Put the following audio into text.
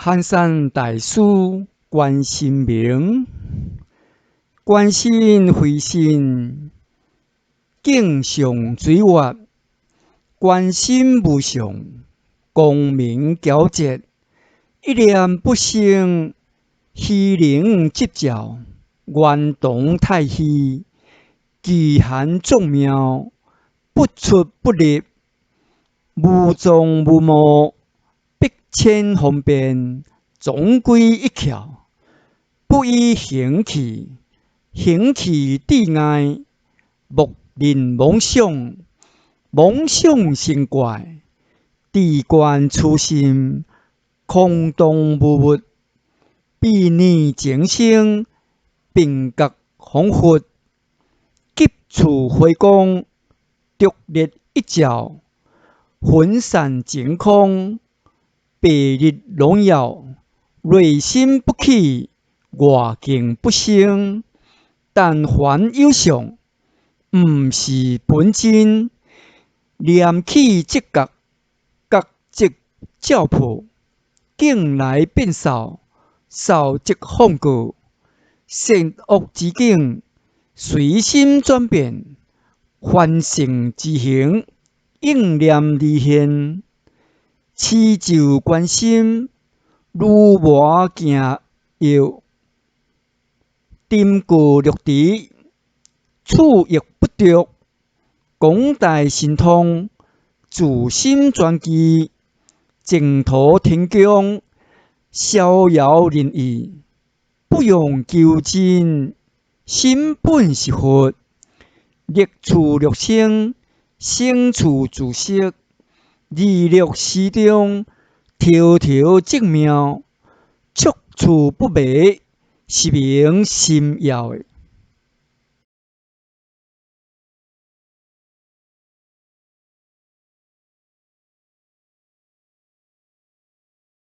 寒山大师关心明，关心回心，敬上水月，关心无上，功名皎洁，一念不生，虚灵执照，圆通太虚，奇寒众妙，不出不入，无踪无目，必千方便，总归一窍，不以形气，形气地外，莫令妄想，妄想生怪，地观初心，空洞无物，比拟静心，并觉恍惚，急处回光，独立一照，分散晴空，白日荣耀，内心不起，外境不生。但凡有相，毋是本真。念起即觉，觉即照破，境来变扫，扫即放过。善恶之境，随心转变，凡圣之行，应念而现。持咒观心，如磨镜药，沉固律池，处亦不着。广大神通，自心专机，净土天宫，逍遥任意，不用求真，心本是佛，力处力生，生处自息，利欲适中，条条正妙，处处不迷，是名心要的。